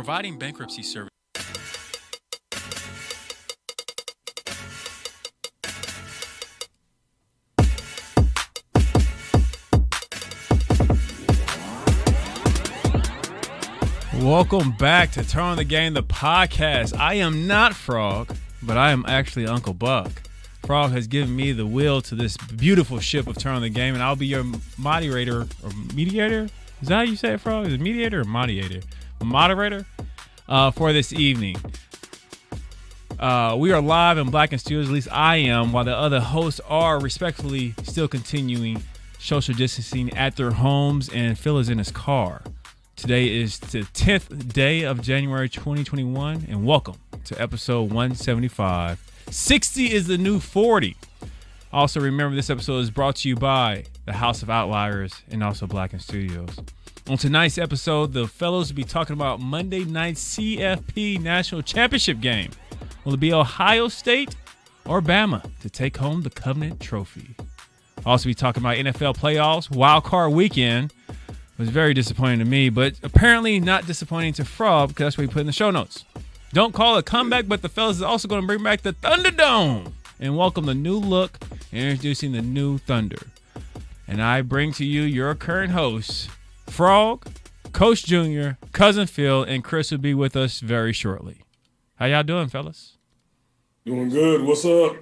providing bankruptcy service. Welcome back to Turn on the Game, the podcast. I am not Frogg, but I am actually Uncle Buck. Frogg has given me the will to this beautiful ship of Turn on the Game, and I'll be your moderator or mediator. Is that how you say it, Frogg? Is it mediator or moderator? Moderator for this evening. We are live in Blackened Studios, at least I am, while the other hosts are respectfully still continuing social distancing at their homes, and Phil is in his car. Today is the 10th day of January 2021, and welcome to episode 175. 60 is the new 40. Also, remember this episode is brought to you by the House of Outliers and also Blackened Studios. On tonight's episode, the fellows will be talking about Monday night CFP National Championship game. Will it be Ohio State or Bama to take home the Covenant Trophy? Also be talking about NFL playoffs, wild card weekend. Was very disappointing to me, but apparently not disappointing to Frogg because that's what he put in the show notes. Don't call it a comeback, but the fellas is also going to bring back the Thunderdome and welcome the new look and introducing the new Thunder. And I bring to you your current hosts, Frogg, Coach Junior, Cousin Phil, and Chris will be with us very shortly. How y'all doing, fellas? Doing good. What's up?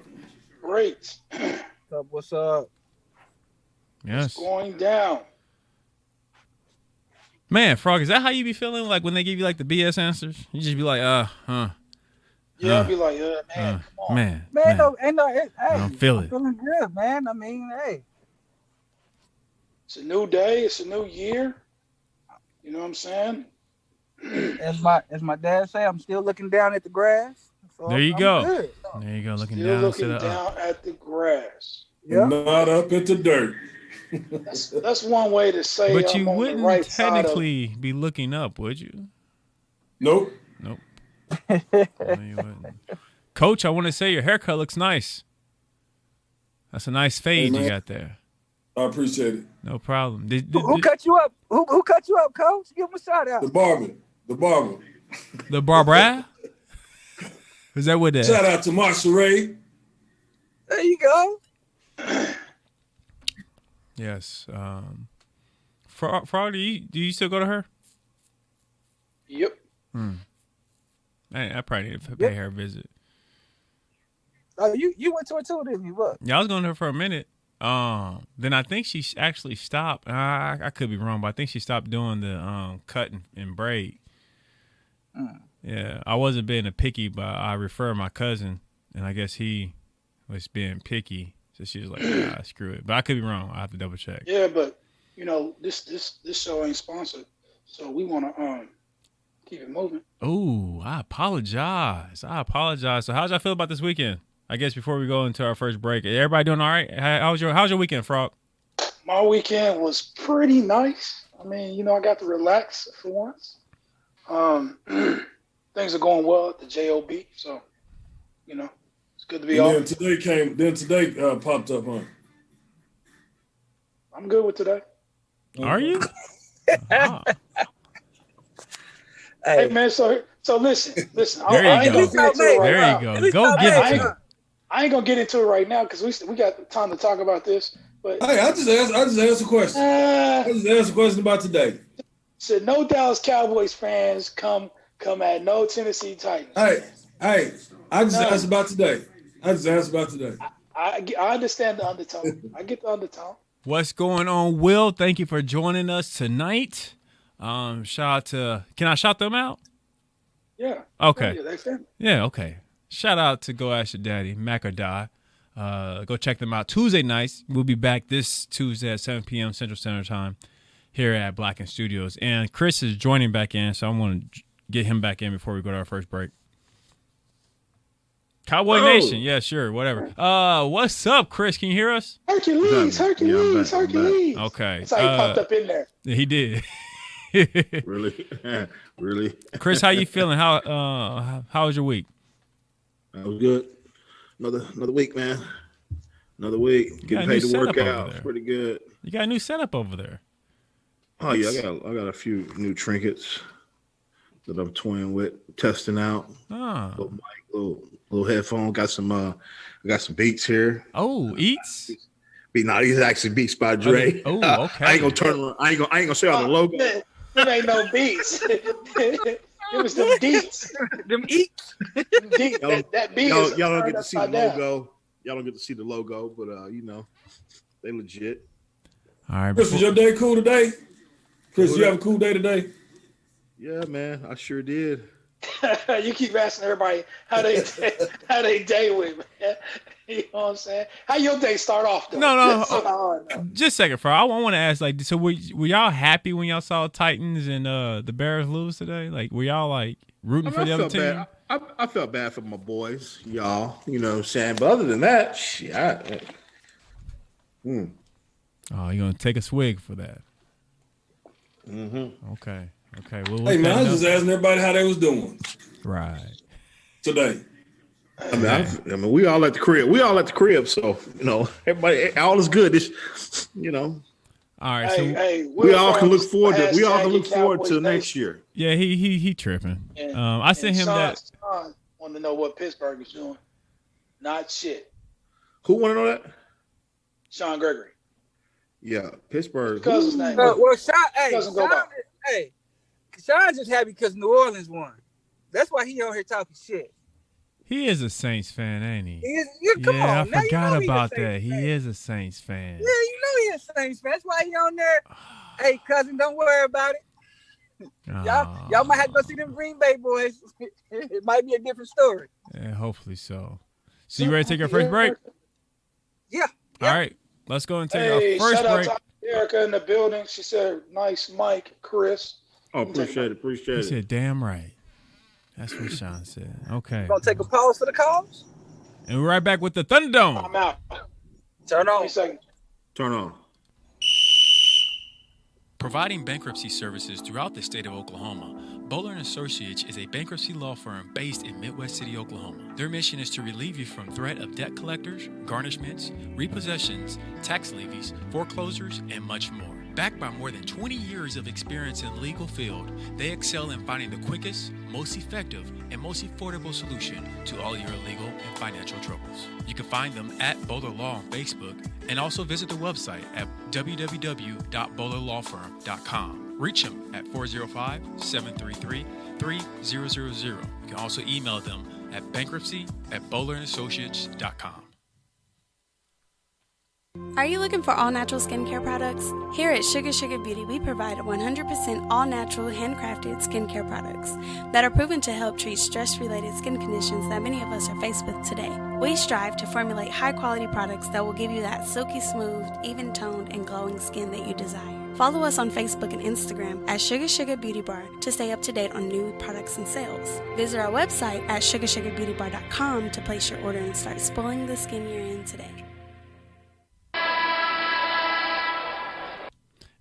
Great. What's up? Yes. What's going down? Man, Frogg, is that how you be feeling like when they give you like the BS answers? You just be like, Yeah, I'll be like, man, come on. Man, No, hey, I'm feeling good, man. I mean, hey. It's a new day. It's a new year. You know what I'm saying? As my dad say, I'm still looking down at the grass. So there you I'm go. Good. There you go, looking Still down at the grass. Yeah. Not up at the dirt. That's one way to say. But you I'm on wouldn't the right technically be looking up, would you? Nope. No, you wouldn't. Coach, I want to say your haircut looks nice. That's a nice fade you got there. I appreciate it. No problem. Who cut you up? Who cut you up, Coach? Give him a shout out. The barber. The Barbara? Is that what that? Shout out to Marsha Ray. There you go. Yes. Frogg, do you still go to her? Yep. I probably need to pay her a visit. Oh, you went to her too, didn't you? Look. Yeah, I was going to her for a minute. Then I think she actually stopped. I could be wrong, but I think she stopped doing the cut and braid. Yeah, I wasn't being a picky, but I referred my cousin, and I guess he was being picky. So she was like, screw it. But I could be wrong. I have to double check. Yeah, but you know this show ain't sponsored, so we want to keep it moving. Oh, I apologize. So how'd y'all feel about this weekend? I guess before we go into our first break, everybody doing all right? How's your weekend, Frogg? My weekend was pretty nice. I mean, I got to relax for once. Things are going well at the JOB, so it's good to be off. Then today popped up, huh? I'm good with today. Are you? Hey man, so listen. There you go. There you go. Go get it. I ain't gonna get into it right now because we got time to talk about this. But hey, I just asked a question. I just asked a question about today. Said no Dallas Cowboys fans come at no Tennessee Titans. Hey, I just asked about today. I understand the undertone. I get the undertone. What's going on, Will? Thank you for joining us tonight. Shout out to. Can I shout them out? Yeah. Okay. Yeah, they family. Yeah. Okay. Shout out to Go Ask Your Daddy, Mac or Die. Go check them out Tuesday nights. We'll be back this Tuesday at 7 p.m. Central Standard Time here at Blackened Studios. And Chris is joining back in, so I want to get him back in before we go to our first break. Cowboy Nation. Yeah, sure. Whatever. What's up, Chris? Can you hear us? Hercules. Okay. That's how he popped up in there. He did. Really? Chris, how you feeling? How was your week? That was good. Another week, man. Another week. Getting paid to work out. It's pretty good. You got a new setup over there. Oh yeah, I got a few new trinkets. that I'm toying with, testing out. Little mic, little headphone. Got some beats here. Oh, Eats. These actually beats by Dre. Okay. I ain't gonna turn around. I ain't gonna say all the logo. Them ain't no beats. It was them deets. Them eats. That beat y'all is don't get to see the down. logo. Y'all don't get to see the logo, but they legit. All right. Chris, was your day cool today? Chris, you have a cool day today? Yeah, man, I sure did. You keep asking everybody how they day went, man. You know what I'm saying? How your day start off though? No. Just a second, Frogg. I want to ask, like, so were y'all happy when y'all saw Titans and the Bears lose today? Like, were y'all like rooting for the other team? I felt bad for my boys, y'all. You know what I'm saying? But other than that, shit. Oh, you're gonna take a swig for that? Mm-hmm. Okay. Hey man, I was just asking everybody how they was doing. Right. Today. I mean, we all at the crib. So everybody, all is good. All right. So we all can look forward to next year. Yeah, he tripping. I sent him that. Sean wanted to know what Pittsburgh is doing. Not shit. Who want to know that? Sean Gregory. Yeah, Pittsburgh. Cousin's name. Sean's just happy because New Orleans won. That's why he on here talking shit. He is a Saints fan, ain't he? Come on. I forgot about that. He is a Saints fan. Yeah, you know he is a Saints fan. That's why he on there. Hey, cousin, don't worry about it. Y'all might have to go see them Green Bay boys. It might be a different story. Yeah, hopefully so. So you ready to take our first break? Yeah. All right. Let's go and take our first shout break. Out to Erica in the building. She said, "Nice mic, Chris." Oh, appreciate it. He said, "Damn right." That's what Sean said. Okay. Gonna take a pause for the calls? And we're right back with the Thunderdome. I'm out. Turn on. Turn on. Providing bankruptcy services throughout the state of Oklahoma, Bowler & Associates is a bankruptcy law firm based in Midwest City, Oklahoma. Their mission is to relieve you from threat of debt collectors, garnishments, repossessions, tax levies, foreclosures, and much more. Backed by more than 20 years of experience in the legal field, they excel in finding the quickest, most effective, and most affordable solution to all your legal and financial troubles. You can find them at Bowler Law on Facebook and also visit their website at www.bowlerlawfirm.com. Reach them at 405-733-3000. You can also email them at bankruptcy@bowlerassociates.com. Are you looking for all-natural skincare products? Here at Sugar Beauty, we provide 100% all-natural, handcrafted skincare products that are proven to help treat stress-related skin conditions that many of us are faced with today. We strive to formulate high-quality products that will give you that silky smooth, even-toned, and glowing skin that you desire. Follow us on Facebook and Instagram at Sugar Beauty Bar to stay up to date on new products and sales. Visit our website at sugarbeautybar.com to place your order and start spoiling the skin you're in today.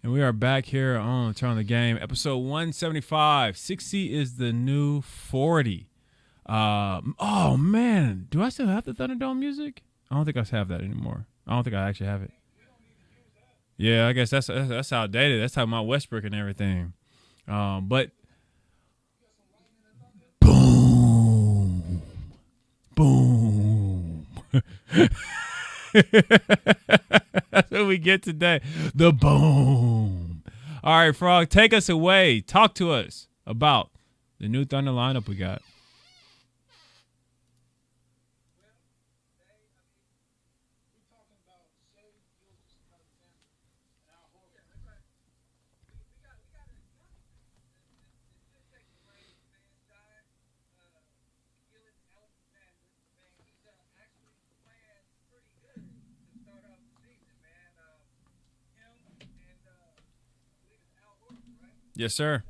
And we are back here on Turn on the Game, episode 175. 60 is the new 40. Oh, man. Do I still have the Thunderdome music? I don't think I have that anymore. I don't think I actually have it. Yeah, I guess that's outdated. That's how my Westbrook and everything. But boom. Boom. That's what we get today. The boom. All right, Frogg, take us away. Talk to us about the new Thunder lineup we got. Yes, sir.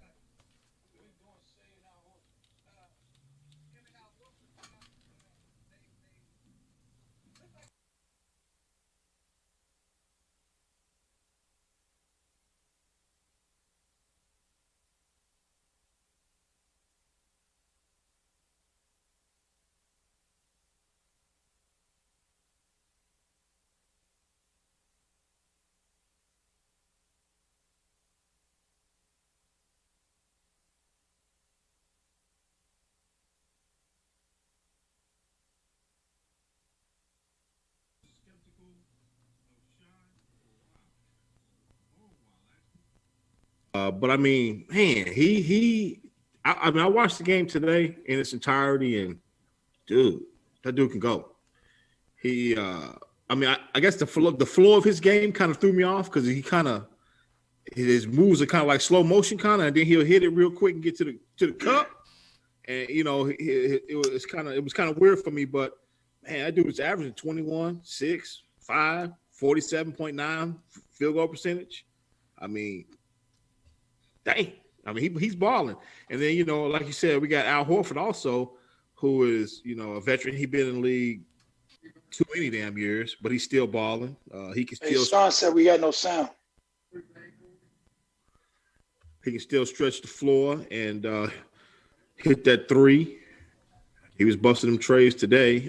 But I mean, man, I mean, I watched the game today in its entirety, and dude, that dude can go. I mean, I guess the flow of his game kind of threw me off because his moves are kind of like slow motion kind of, and then he'll hit it real quick and get to the cup. And it was kind of weird for me, but man, that dude was averaging 21, 6, 5, 47.9 field goal percentage. I mean, dang. I mean, he's balling. And then, like you said, we got Al Horford also, who is, a veteran. He's been in the league too many damn years, but he's still balling. He can still. Sean said we got no sound. He can still stretch the floor and hit that three. He was busting them trays today.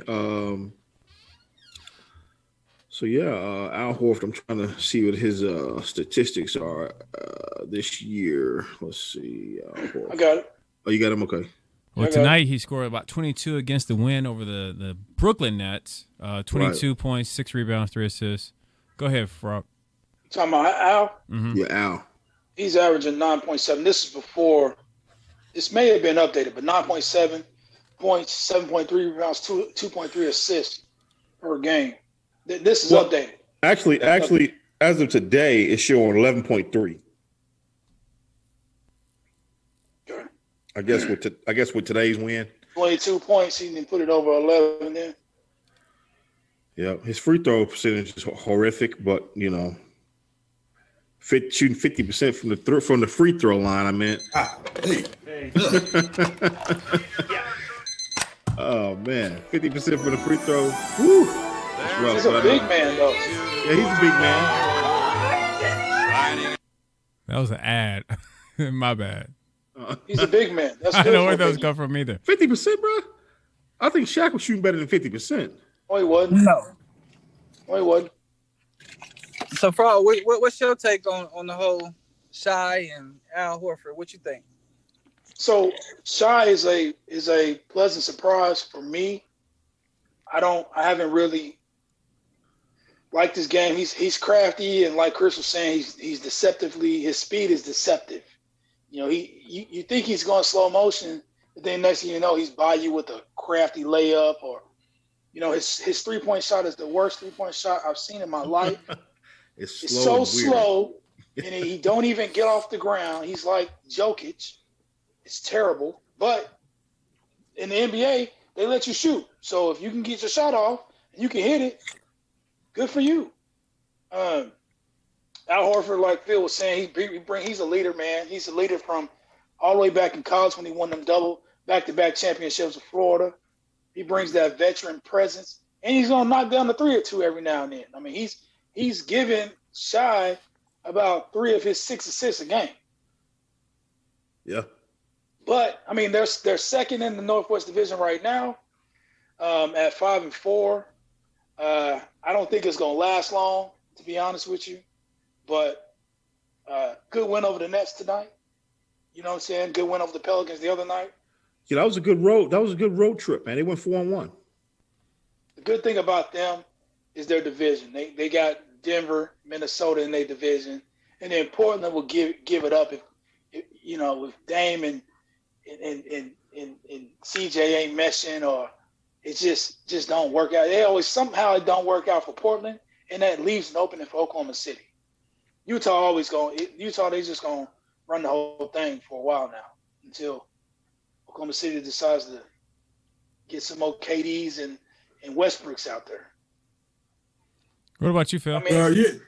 So yeah, Al Horford. I'm trying to see what his statistics are this year. Let's see. I got it. Oh, you got him? Okay. Well, tonight he scored about 22 against the win over the Brooklyn Nets. 22 points, 6 rebounds, 3 assists. Go ahead, Frogg. Talking about Al? Mm-hmm. Yeah, Al. He's averaging 9.7. This is before. This may have been updated, but 9.7 points, 7.3 rebounds, 2.3 assists per game. This is updated. Actually, as of today, it's showing 11.3. Okay. I guess with today's win, 22 points. He didn't put it over 11 then. Yeah, his free throw percentage is horrific, but shooting 50% from the free throw line. I meant. Hey. Oh man, 50% for the free throw. Woo. That's rough. He's a big man, though. Yeah, he's a big man. That was an ad. My bad. He's a big man. That's I good. don't know where those come from either. 50%, bro. I think Shaq was shooting better than 50%. Oh, he wasn't. No. Oh, he wasn't. So, Frogg, what's your take on the whole Shy and Al Horford? What you think? So Shy is a pleasant surprise for me. I haven't really liked his game. He's crafty, and like Chris was saying, he's deceptively. His speed is deceptive. You think he's going slow motion, but then next thing you know, he's by you with a crafty layup, or his 3-point shot is the worst 3-point shot I've seen in my life. It's so slow, and he don't even get off the ground. He's like Jokic. It's terrible. But in the NBA, they let you shoot. So if you can get your shot off and you can hit it, good for you. Al Horford, like Phil was saying, he's a leader, man. He's a leader from all the way back in college when he won them double back-to-back championships with Florida. He brings that veteran presence, and he's gonna knock down the 3 or 2 every now and then. I mean, he's given Shy about 3 of his 6 assists a game. Yeah. But I mean, they're second in the Northwest Division right now, at 5-4. I don't think it's gonna last long, to be honest with you. But good win over the Nets tonight. You know what I'm saying? Good win over the Pelicans the other night. Yeah, that was a good road trip, man. They went 4-1. The good thing about them is their division. They got Denver, Minnesota in their division, and then Portland will give it up if Dame and CJ ain't meshing, or it just don't work out. Somehow it don't work out for Portland, and that leaves an opening for Oklahoma City. Utah they just gonna run the whole thing for a while now until Oklahoma City decides to get some more KDs and Westbrooks out there. What about you, Phil? I mean,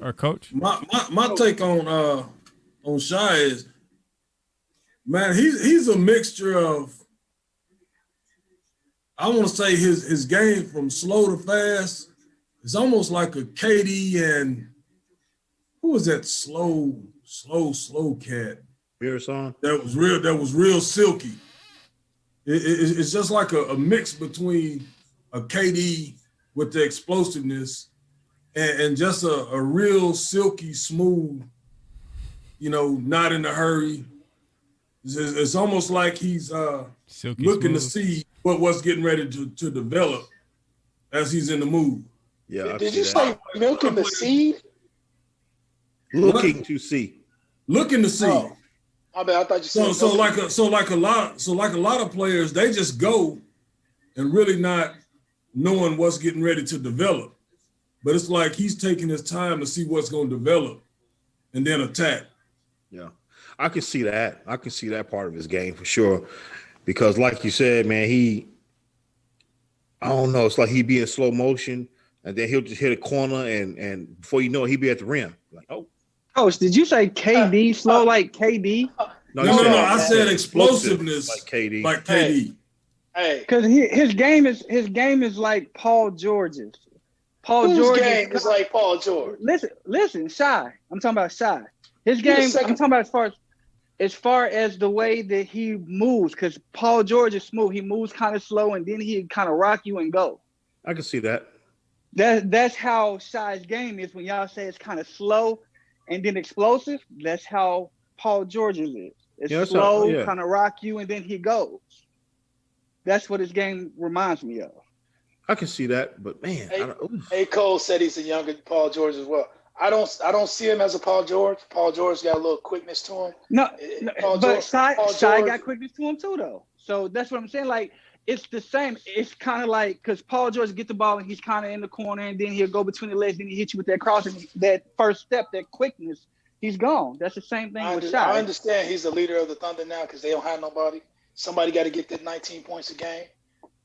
Our coach? My take on Shy is, man, he's a mixture of, I want to say his game from slow to fast. It's almost like a KD and who was that slow cat? Mirasan. That was real silky. It's just like a mix between a KD with the explosiveness and just a real silky smooth, not in a hurry. It's almost like he's looking to see what's getting ready to develop as he's in the mood. Yeah. Did you say milking the seed? Looking to see. looking to see. Oh, I bet I thought you said So like a lot of players, they just go and really not knowing what's getting ready to develop. But it's like he's taking his time to see what's going to develop and then attack. Yeah, I can see that. I can see that part of his game for sure. Because like you said, man, I don't know. It's like he'd be in slow motion and then he'll just hit a corner and before you know it, he'd be at the rim. Like, oh. Coach, did you say KD slow like KD? No. I said explosiveness like KD. Like KD. Hey, because his game is like Paul George's. Whose game is like Paul George? Listen, Shy. I'm talking about Shy. His game. I'm talking about as far as the way that he moves. Because Paul George is smooth. He moves kind of slow, and then he kind of rock you and go. I can see that. That's how Shy's game is. When y'all say it's kind of slow and then explosive, that's how Paul George's is. It's slow, kind of rock you, and then he goes. That's what his game reminds me of. I can see that, but man, Cole said he's a younger Paul George as well. I don't see him as a Paul George. Paul George got a little quickness to him. But Shy got quickness to him too, though. So that's what I'm saying. Like, it's the same. It's kind of like because Paul George get the ball and he's kind of in the corner, and then he'll go between the legs, then he hit you with that cross, and that first step, that quickness, he's gone. That's the same thing with Shy. I understand he's the leader of the Thunder now because they don't have nobody. Somebody got to get that 19 points a game,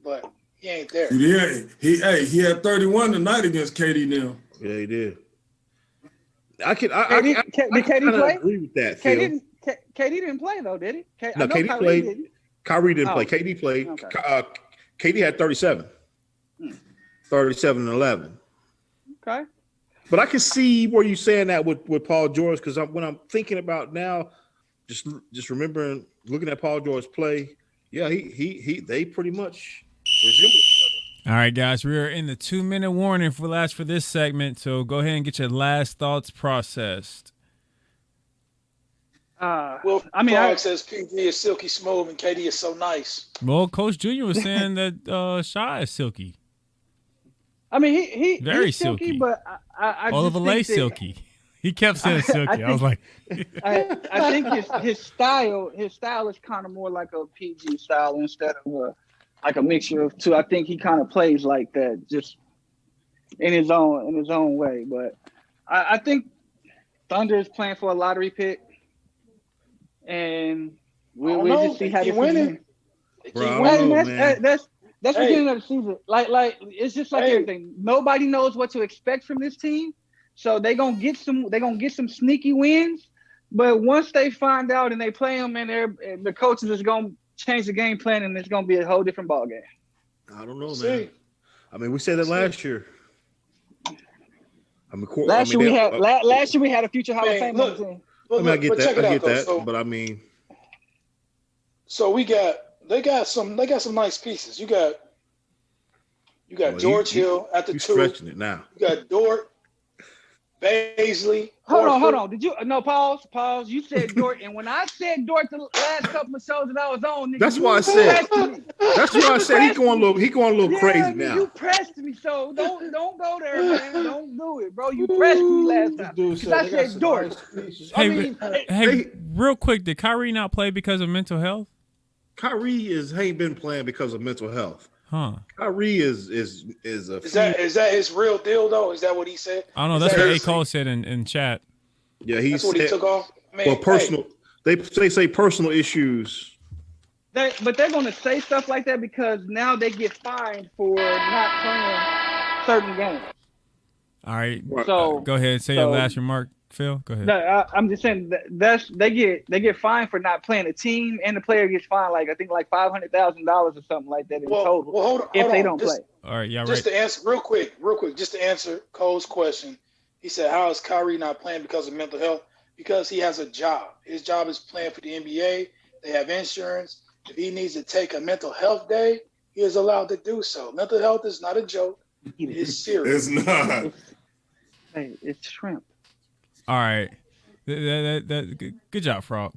but he ain't there. Yeah, he had 31 tonight against KD now. Yeah, he did. Did KD play? Agree with that. KD didn't play though, did he? No, KD played. Kyrie didn't play. KD played. Okay. KD had 37. 37 and 11. Okay. But I can see where you're saying that with Paul George because when I'm thinking about now, just remembering looking at Paul George play, yeah, they pretty much resemble each other. All right, guys, we are in the 2-minute warning for this segment, so go ahead and get your last thoughts processed. Frogg says PG is silky smooth and KD is so nice. Well, Coach Junior was saying that Shy is silky. I mean, he's very silky, silky. but I Oliver Lay silky. He kept saying silky. I was like, I think his style is kind of more like a PG style instead of like a mixture of two. I think he kind of plays like that, just in his own way. But I think Thunder is playing for a lottery pick, and we'll just see how they win. That's the beginning of the season. Like it's just like everything. Nobody knows what to expect from this team, so they're gonna get some sneaky wins. But once they find out and they play them, and the coaches is gonna change the game plan, and it's gonna be a whole different ball game. I don't know, man. I mean, we said that last year. Last year we had a future Hall of Fame on the team. I get that. But I mean, so they got some nice pieces. You got George Hill at the 2. Stretching it now. You got Dort, Baisley. Hold on. Did you pause? You said Dort, and when I said Dort the last couple of shows that I was on, nigga, that's why I said. That's why I said he going a little crazy now. You pressed me, so don't go there, man. Don't do it, bro. You pressed me last time. I said Dort. Hey, real quick, did Kyrie not play because of mental health? Kyrie ain't been playing because of mental health. Huh. Kyrie is that his real deal though? Is that what he said? I don't know. That's what A. Cole said in chat. Yeah, that's what he took off. Man, well, personal. They say personal issues. But they're going to say stuff like that because now they get fined for not playing certain games. All right. So go ahead and say your last remark, Phil. Go ahead. No, I'm just saying they get fined for not playing a team, and the player gets fined like $500,000 or something like that in total. Well, hold if they on. don't play. All right, yeah, just to answer real quick, just to answer Cole's question. He said, "How is Kyrie not playing because of mental health?" Because he has a job. His job is playing for the NBA. They have insurance. If he needs to take a mental health day, he is allowed to do so. Mental health is not a joke. It is serious. It's not. It's shrimp. All right. Good job, Frogg.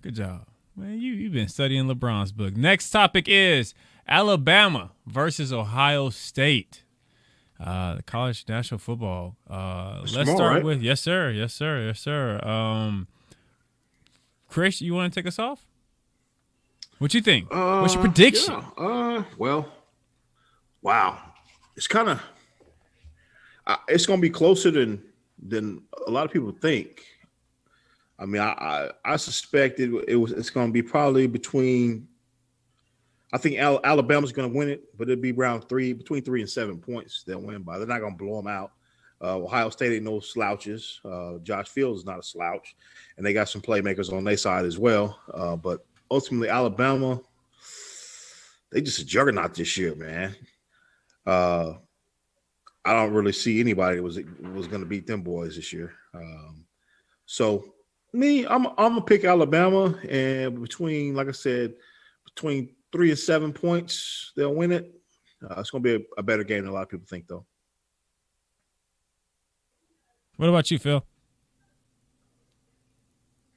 Good job. Man, you've been studying LeBron's book. Next topic is Alabama versus Ohio State. The college national football. Let's start with yes, sir. Chris, you want to take us off? What you think? What's your prediction? Yeah. Well, wow. It's kind of it's going to be closer than a lot of people think. I mean, I suspect it's going to be probably between. I think Alabama's going to win it, but it'll be between 3 and 7 points they'll win by. They're not going to blow them out. Ohio State ain't no slouches. Josh Fields is not a slouch, and they got some playmakers on their side as well. But ultimately, Alabama, they just a juggernaut this year, man. I don't really see anybody that was going to beat them boys this year. So me, I'm gonna pick Alabama, and between, like I said, between 3 and 7 points, they'll win it. It's gonna be a better game than a lot of people think, though. What about you, Phil?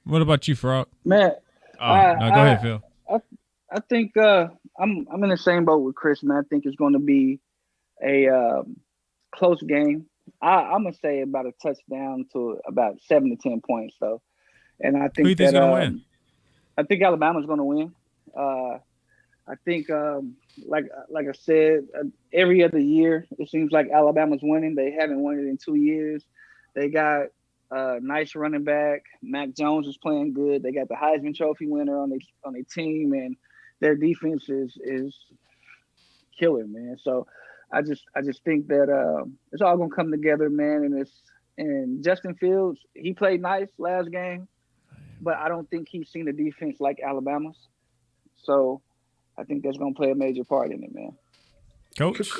What about you, Frogg? Man, Go ahead, Phil. I think I'm in the same boat with Chris, man. I think it's going to be a close game. I'm gonna say about a touchdown to about 7 to 10 points, though. And I think who you think's gonna win? I think Alabama's going to win. I think, like I said, every other year it seems like Alabama's winning. They haven't won it in 2 years. They got a nice running back. Mac Jones is playing good. They got the Heisman Trophy winner on their team, and their defense is killer, man. So I just think that it's all gonna come together, man. And Justin Fields, he played nice last game, but I don't think he's seen a defense like Alabama's. So I think that's gonna play a major part in it, man. Coach?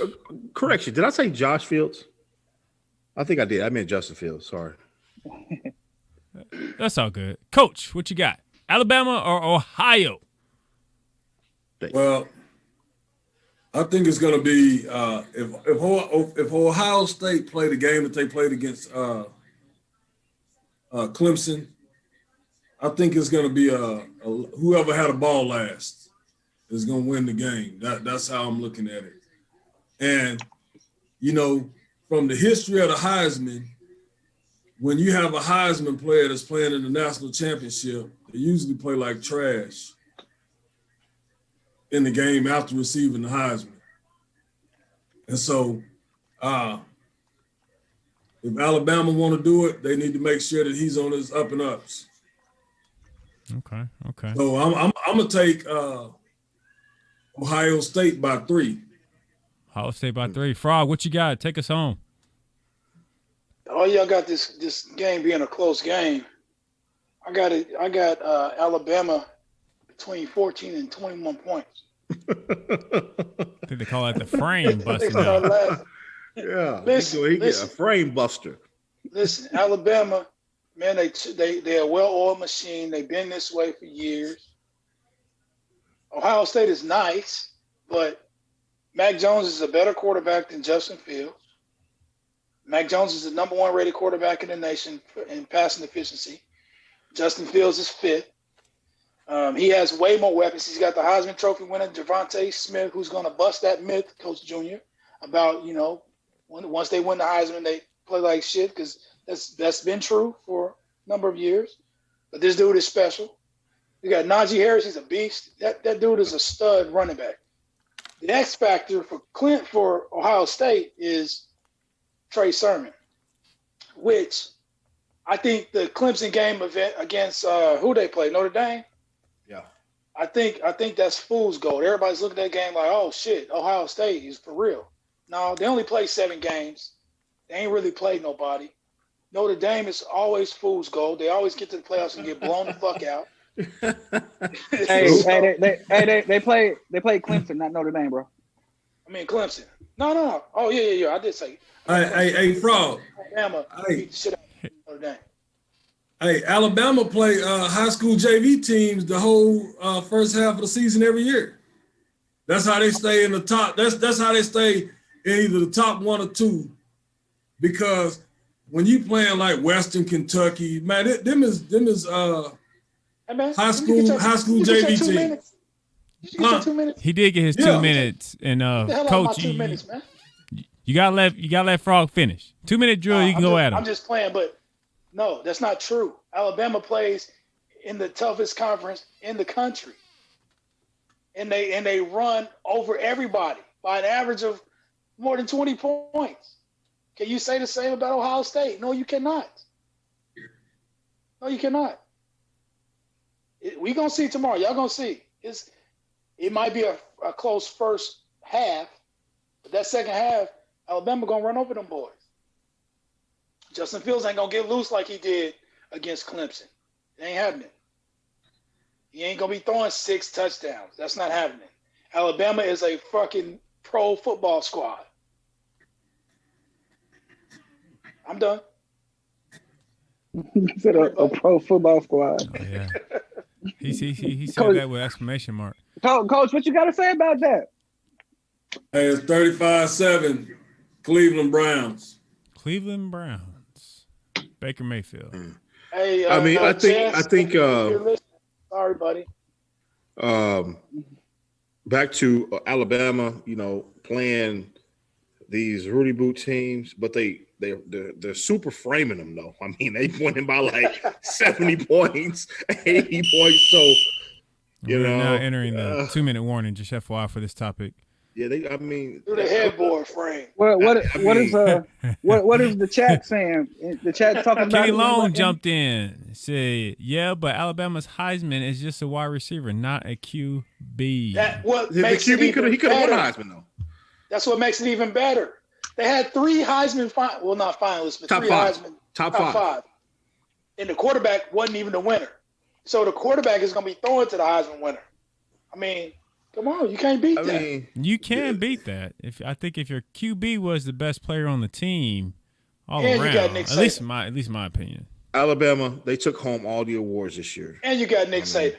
Correction, did I say Josh Fields? I think I did. I meant Justin Fields. Sorry. That's all good. Coach, what you got? Alabama or Ohio? Well, I think it's going to be if Ohio State play the game that they played against Clemson, I think it's going to be whoever had a ball last is going to win the game. That's how I'm looking at it. And, from the history of the Heisman, when you have a Heisman player that's playing in the national championship, they usually play like trash in the game after receiving the Heisman. And so if Alabama want to do it, they need to make sure that he's on his up and ups. Okay. So I'm going to take Ohio State by 3. Ohio State by 3. Frogg, what you got? Take us home. Oh, y'all got this game being a close game. I got Alabama between 14 and 21 points. I think they call that the frame busting out. Yeah, listen, get a frame buster. Listen, Alabama, man, they're a well-oiled machine. They've been this way for years. Ohio State is nice, but Mac Jones is a better quarterback than Justin Fields. Mac Jones is the number 1 rated quarterback in the nation in passing efficiency. Justin Fields is 5th. He has way more weapons. He's got the Heisman Trophy winner, Devontae Smith, who's going to bust that myth, Coach Jr., about, once they win the Heisman, they play like shit, because that's been true for a number of years. But this dude is special. You got Najee Harris. He's a beast. That dude is a stud running back. The X factor for Ohio State is Trey Sermon, which I think the Clemson game event against who they play, Notre Dame. Yeah, I think that's fool's gold. Everybody's looking at that game like, oh shit, Ohio State is for real. No, they only played 7 games. They ain't really played nobody. Notre Dame is always fool's gold. They always get to the playoffs and get blown the fuck out. They played Clemson, not Notre Dame, bro. I mean Clemson. No. Oh yeah. I did say. Hey, Frogg. Alabama beat the shit out of Notre Dame. Hey, Alabama play high school JV teams the whole first half of the season every year. That's how they stay in the top. That's how they stay in either the top 1 or 2. Because when you playing like Western Kentucky, man, them is Hey, man, high school JV team. He did get his 2 minutes, and Coach, 2 minutes, man. you gotta let Frogg finish. 2-minute drill, you can go at him. I'm just playing, but no, that's not true. Alabama plays in the toughest conference in the country. And they run over everybody by an average of more than 20 points. Can you say the same about Ohio State? No, you cannot. No, you cannot. We gonna see tomorrow. Y'all gonna see. It might be a close first half, but that second half, Alabama gonna run over them boys. Justin Fields ain't gonna get loose like he did against Clemson. It ain't happening. He ain't gonna be throwing 6 touchdowns. That's not happening. Alabama is a fucking pro football squad. I'm done. He said a pro football squad. Oh, yeah. He said Coach, that with exclamation mark. Coach, what you got to say about that? Hey, it's 35-7, Cleveland Browns. Cleveland Browns. Baker Mayfield. Hey, I mean, I think sorry, buddy. Back to Alabama, playing these Rudy Boot teams, but they're super framing them though. I mean, they winning by like 70 points, 80 points. So We're now entering the 2-minute warning. Just FYI for this topic. Yeah, Do the headboard frame. What is the chat saying? The chat talking about. Kenny Long jumped in and said, "Yeah, but Alabama's Heisman is just a wide receiver, not a QB." He could have won Heisman though. That's what makes it even better. They had 3 Heisman, not finalists, but top 3 five. Heisman, Top five. And the quarterback wasn't even the winner. So the quarterback is going to be throwing to the Heisman winner. I mean, come on, you can't beat that. You can beat that. I think if your QB was the best player on the team, all around, you got Nick Saban. at least my opinion. Alabama, they took home all the awards this year. And you got Nick Saban.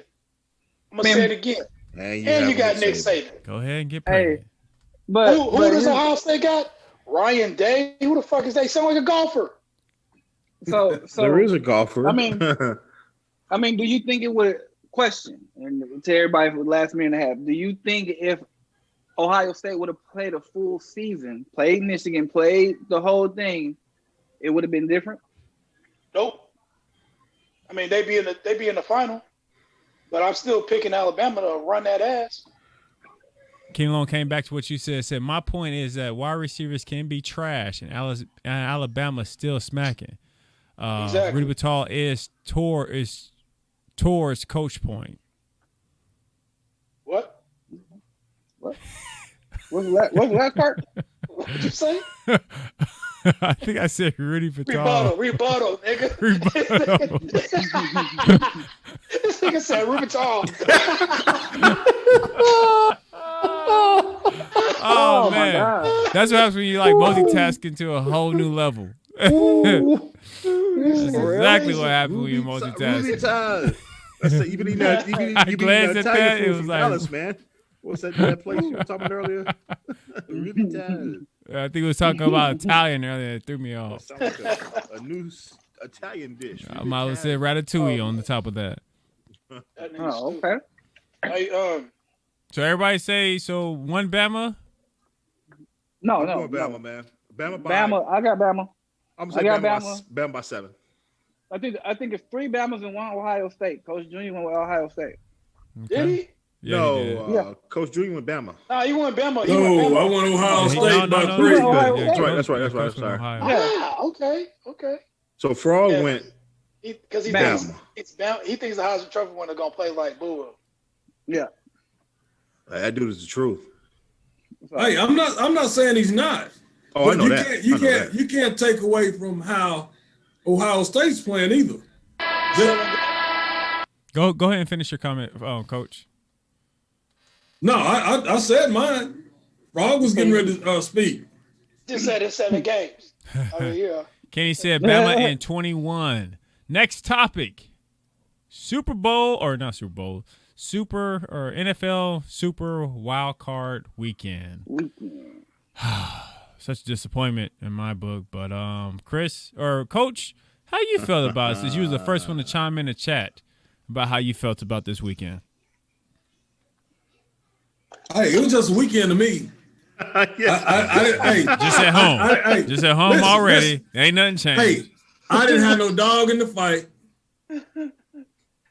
I'm going to say it again. And you got Nick Saban. Go ahead and get pregnant. Hey, but who does Ohio State got? Ryan Day. Who the fuck is they? Sound like a golfer. So there is a golfer. I mean, do you think it would question and to everybody for the last minute and a half? Do you think if Ohio State would have played a full season, played Michigan, played the whole thing, it would have been different? Nope. I mean, they be in the final, but I'm still picking Alabama to run that ass. Kenny Long came back to what you said, my point is that wide receivers can be trash, and Alabama's still smacking. Exactly. Rudy Batal is towards coach point. What? What's the last part? What did you say? I think I said Rudy Batal. Rebuttal, nigga. Rebuttal. This nigga said Rubital. Oh man, that's what happens when you like multitasking to a whole new level. That's exactly what happened when you multitasking. I glanced at that. It was like, Dallas, man. What's that place you were talking about earlier? Really tired. I think we was talking about Italian earlier. It threw me off. Sounds like a new Italian dish. I might have said ratatouille on the top of that. Oh, okay. Hey, So everybody say one Bama. No. Bama, man. Bama. I got Bama. I'm gonna say Bama by 7. I think it's 3 Bamas and 1 Ohio State. Coach Junior went with Ohio State. Okay. did he? Yeah, Coach Junior went Bama. Nah, he went Bama. No, I went Ohio State by 3. That's right. Sorry. Okay. So Frogg went because he Bama. thinks it's Bama. He thinks the Heisman Trophy winner gonna play like Boo. Yeah. That dude is the truth. Hey, I'm not saying he's not. Oh, I know that. You can't take away from how Ohio State's playing either. Go ahead and finish your comment, Coach. No, I said mine. Frogg was getting ready to speak. Just said it's 7 games. Oh yeah. Kenny said Bama in 21. Next topic. Super NFL Super Wild Card Weekend. Such a disappointment in my book. But Chris or Coach, how you felt about it? Since you was the first one to chime in the chat about how you felt about this weekend. Hey, it was just a weekend to me. Just at home. Just at home listen, already. Ain't nothing changed. Hey, I didn't have no dog in the fight.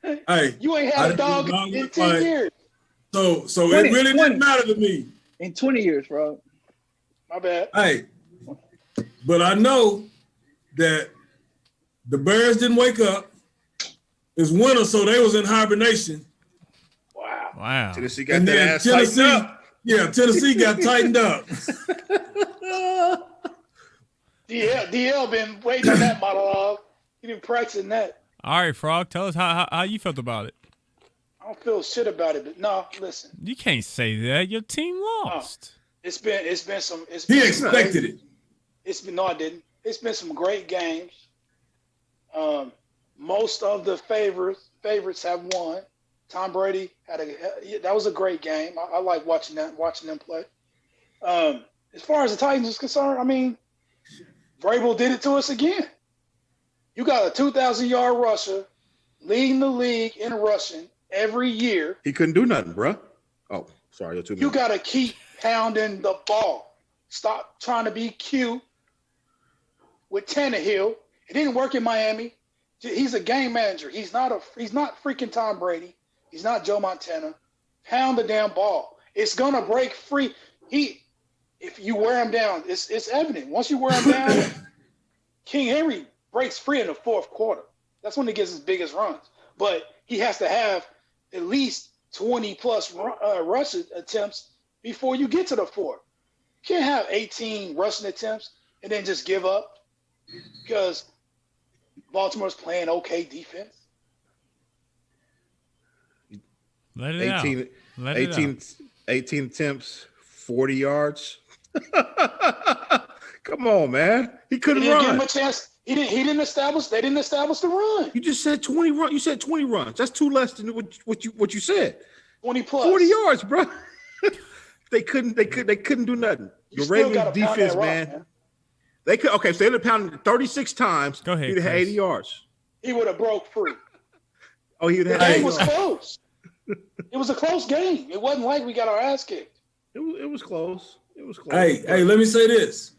Hey, You ain't had a dog in 10 years. So 20, it really 20. didn't matter to me. In 20 years, bro. My bad. Hey, but I know that the Bears didn't wake up. It's winter, so they was in hibernation. Wow. Tennessee got that ass tightened up. Yeah, Tennessee got tightened up. DL been waiting on that monologue. He been practicing that. All right, Frog, tell us how you felt about it. I don't feel shit about it, but no, listen. You can't say that. Your team lost. It's been some. He expected it. I didn't. It's been some great games. Most of the favorites have won. Tom Brady that was a great game. I like watching them play. As far as the Titans is concerned, I mean, Vrabel did it to us again. You got a 2,000-yard rusher leading the league in rushing every year. He couldn't do nothing, bro. Oh, sorry, you're too. You got to keep pounding the ball. Stop trying to be cute with Tannehill. It didn't work in Miami. He's a game manager. He's not freaking Tom Brady. He's not Joe Montana. Pound the damn ball. It's gonna break free. If you wear him down, it's evident. Once you wear him down, King Henry breaks free in the fourth quarter. That's when he gets his biggest runs. But he has to have at least 20-plus rush attempts before you get to the fourth. You can't have 18 rushing attempts and then just give up because Baltimore's playing okay defense. Let it 18, out. Let 18, it out. 18 attempts, 40 yards. Come on, man. He couldn't run. Give him a chance. They didn't establish the run. You just said 20 runs. You said 20 runs. That's two less than what you said. 20 plus. 40 yards, bro. They couldn't do nothing. The Ravens defense, man. They could. Okay, so they'd have pounded 36 times. Go ahead. He'd have had 80 yards. He would have broke free. Oh, he would have. The game was close. It was a close game. It wasn't like we got our ass kicked. It was close. It was close. Hey, let me say this.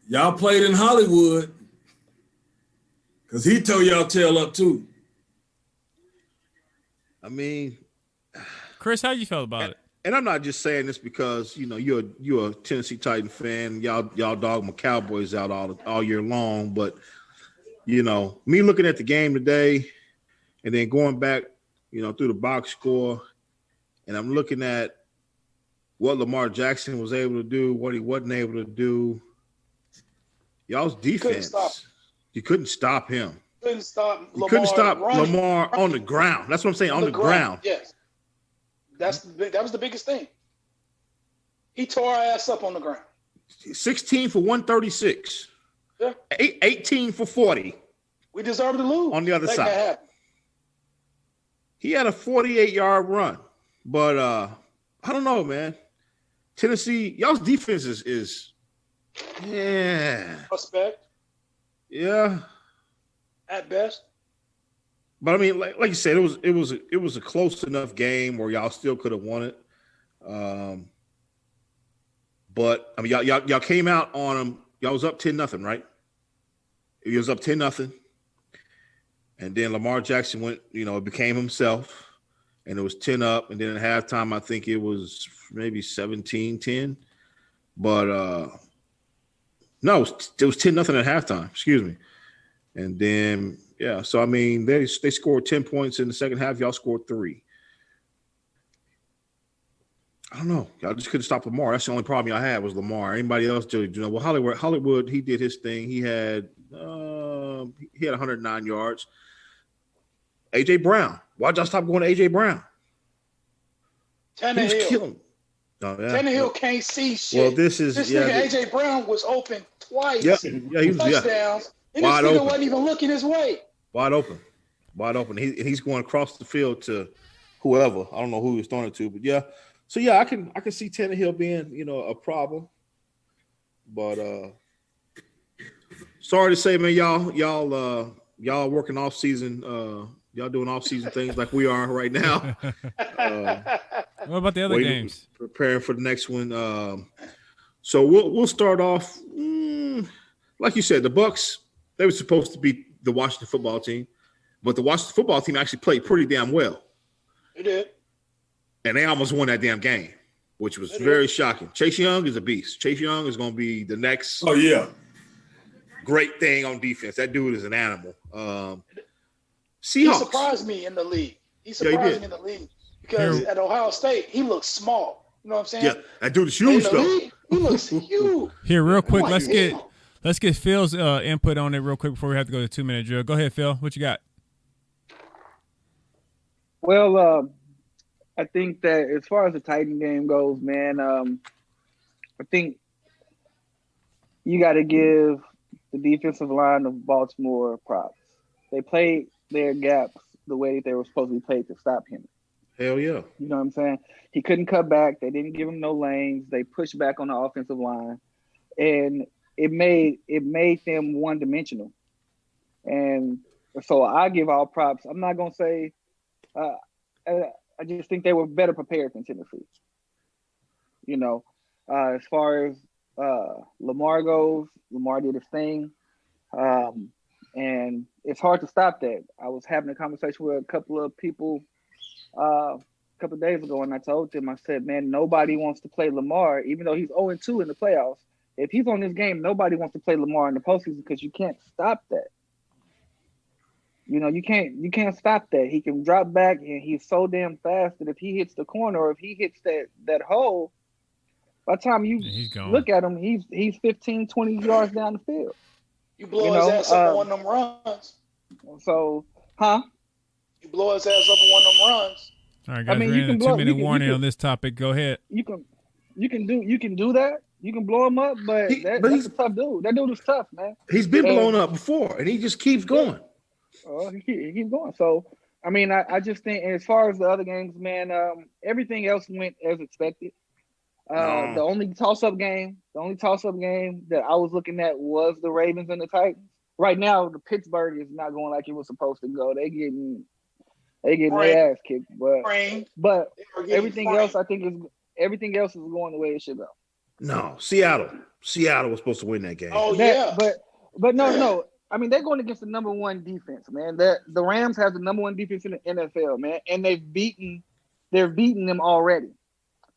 Y'all played in Hollywood because he tore y'all tail up too. I mean, Chris, how you felt about it? And I'm not just saying this because you're a Tennessee Titan fan. Y'all dog my Cowboys out all year long, but me looking at the game today, and then going back, through the box score, and I'm looking at what Lamar Jackson was able to do, what he wasn't able to do. Y'all's defense, you couldn't stop him. You couldn't stop Lamar on the ground. That's what I'm saying, on the ground. Yes. That was the biggest thing. He tore our ass up on the ground. 16 for 136. Yeah. 18 for 40. We deserve to lose. On the other side. He had a 48-yard run. But I don't know, man. Tennessee, y'all's defense is suspect. Yeah. At best. But I mean, like you said, it was a close enough game where y'all still could have won it. But I mean, y'all came out on them. Y'all was up 10-0, right? It was up 10-0, and then Lamar Jackson went. It became himself, and it was 10 up. And then at halftime, I think it was maybe 17-10. But no, it was 10-0 at halftime. Excuse me. And then. Yeah, so I mean, they scored 10 points in the second half. Y'all scored 3. I don't know. Y'all just couldn't stop Lamar. That's the only problem y'all had was Lamar. Anybody else did? Well, Hollywood, he did his thing. He had 109 yards. AJ Brown. Why'd y'all stop going to AJ Brown? Tannehill. He was killing. Oh, yeah. Tannehill can't see shit. Well, this nigga AJ Brown was open twice. Yeah, he was touchdowns. And this nigga wasn't even looking his way. Wide open. He's going across the field to whoever. I don't know who he was throwing it to, but yeah. So yeah, I can see Tannehill being a problem. But sorry to say, man, y'all working off season. Y'all doing off season things like we are right now. What about the other games? Preparing for the next one. So we'll start off. Like you said, the Bucs. They were supposed to beat the Washington football team. But the Washington football team actually played pretty damn well. It did. And they almost won that damn game, which was very shocking. Chase Young is a beast. Chase Young is going to be the next great thing on defense. That dude is an animal. Seahawks. He surprised me in the league. He surprised me in the league because at Ohio State, he looks small. You know what I'm saying? Yeah, that dude is huge, though. He looks huge. Here, real quick, let's get Phil's input on it real quick before we have to go to 2-minute drill. Go ahead, Phil. What you got? Well, I think that as far as the Titan game goes, man, I think you got to give the defensive line of Baltimore props. They played their gaps the way that they were supposed to be played to stop him. Hell yeah. You know what I'm saying? He couldn't cut back. They didn't give him no lanes. They pushed back on the offensive line. And it made them one-dimensional. And so I give all props. I'm not going to say I just think they were better prepared than Tennessee. You know, as far as Lamar goes, Lamar did his thing. And it's hard to stop that. I was having a conversation with a couple of people a couple of days ago, and I told them, I said, man, nobody wants to play Lamar, even though he's 0-2 in the playoffs. If he's on this game, nobody wants to play Lamar in the postseason because you can't stop that. You know, you can't stop that. He can drop back, and he's so damn fast that if he hits the corner or if he hits that hole, by the time you look at him, he's 15, 20 yards down the field. You blow his ass up on one of them runs. So, You blow his ass up on one of them runs. All right, guys, we're in a 2-minute warning on this topic. Go ahead. You can do that. You can blow him up, but that's a tough dude. That dude is tough, man. He's been blown up before, and he just keeps going. He keeps going. So, I mean, I just think as far as the other games, man, everything else went as expected. The only toss-up game that I was looking at was the Ravens and the Titans. Right now, the Pittsburgh is not going like it was supposed to go. They getting their ass kicked, but everything else, I think everything else is going the way it should go. No, Seattle was supposed to win that game. Oh, but no. I mean, they're going against the number one defense, man. The Rams have the number one defense in the NFL, man, and they're beating them already.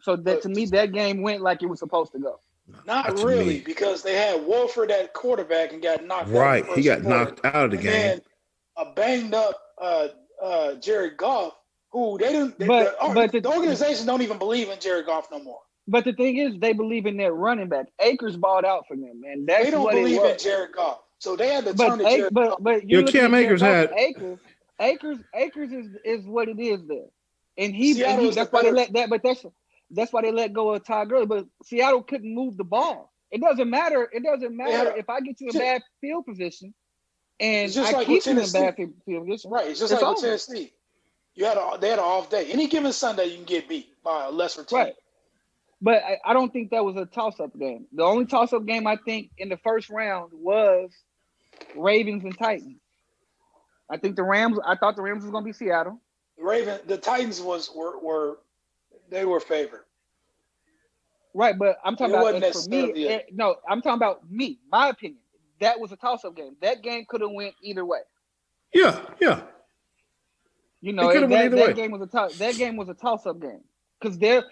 So that to me, that game went like it was supposed to go. Not really, because they had Horford at quarterback and got knocked out. Right, he got knocked out of the game. And a banged up Jared Goff, who the organization don't even believe in Jared Goff no more. But the thing is, they believe in their running back. Akers balled out for them, man. They don't believe in Jared Goff, so they had to turn to Jared Goff. But Cam Akers had Akers is what it is there, and that's why they let that. But that's why they let go of Todd Gurley. But Seattle couldn't move the ball. It doesn't matter if I get you in bad field position and I keep you in bad field position. Right. It's just like with Tennessee. They had an off day. Any given Sunday, you can get beat by a lesser team. Right. But I don't think that was a toss-up game. The only toss-up game I think in the first round was Ravens and Titans. I thought the Rams was going to be Seattle. The Titans were favored. Right, but I'm talking about for me. I'm talking about me. My opinion. That was a toss-up game. That game could have went either way. Yeah. You know, that game was a toss-up game because the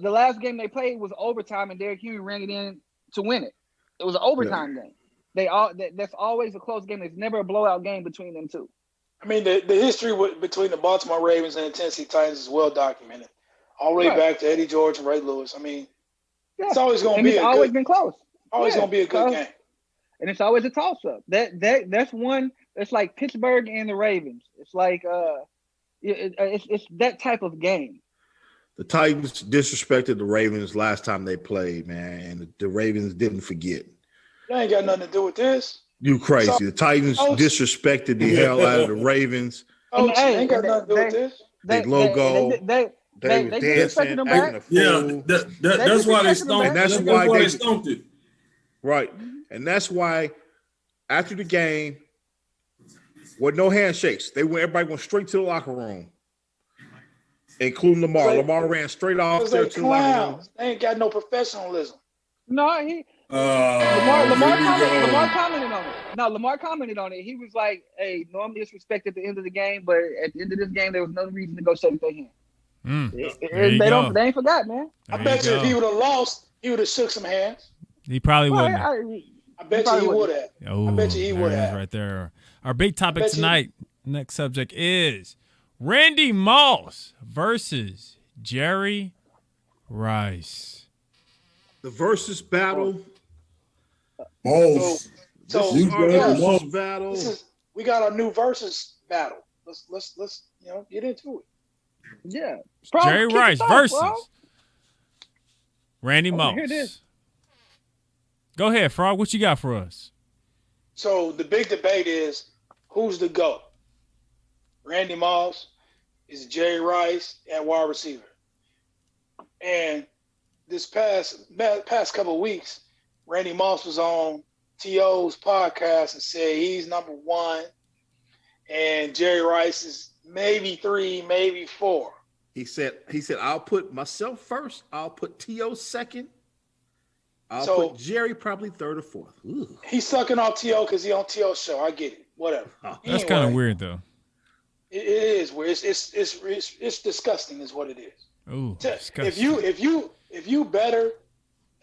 last game they played was overtime, and Derrick Henry ran it in to win it. It was an overtime game. That's always a close game. There's never a blowout game between them two. I mean, the history between the Baltimore Ravens and the Tennessee Titans is well documented, all the way back to Eddie George and Ray Lewis. I mean, it's always going to be. It's always been close. Always going to be a good game. And it's always a toss-up. That's one. It's like Pittsburgh and the Ravens. It's like it's that type of game. The Titans disrespected the Ravens last time they played, man, and the Ravens didn't forget. That ain't got nothing to do with this. You crazy. The Titans disrespected the hell out of the Ravens. Ain't got nothing to do with this. They logo. They was dancing. That's why they stomped. And that's why they stomped it. Right. And that's why after the game, with no handshakes, everybody went straight to the locker room, including Lamar. Lamar ran straight off there to the locker room. They ain't got no professionalism. No, Lamar commented on it. No, Lamar commented on it. He was like, "Hey, normally it's respect at the end of the game, but at the end of this game, there was no reason to go shake their hand." They ain't forgot, man. I bet you if he would have lost, he would have shook some hands. He probably wouldn't. I bet you he would have. Oh, I bet you he would have. Right there. Our big topic tonight. Next subject is Randy Moss versus Jerry Rice. The versus battle. Moss. Battle. We got our new versus battle. Let's get into it. Yeah. Jerry Rice versus Randy Moss. Go ahead, Frog. What you got for us? So the big debate is who's the GOAT? Randy Moss is Jerry Rice at wide receiver. And this past couple of weeks, Randy Moss was on T.O.'s podcast and said he's number one, and Jerry Rice is maybe 3, maybe 4. He said, I'll put myself first. I'll put T.O. second. I'll put Jerry probably 3rd or 4th. Ooh. He's sucking off T.O. because he's on T.O.'s show. I get it. Whatever. Oh, that's kind of weird, though. It is weird. It's disgusting, is what it is. Ooh, if you better,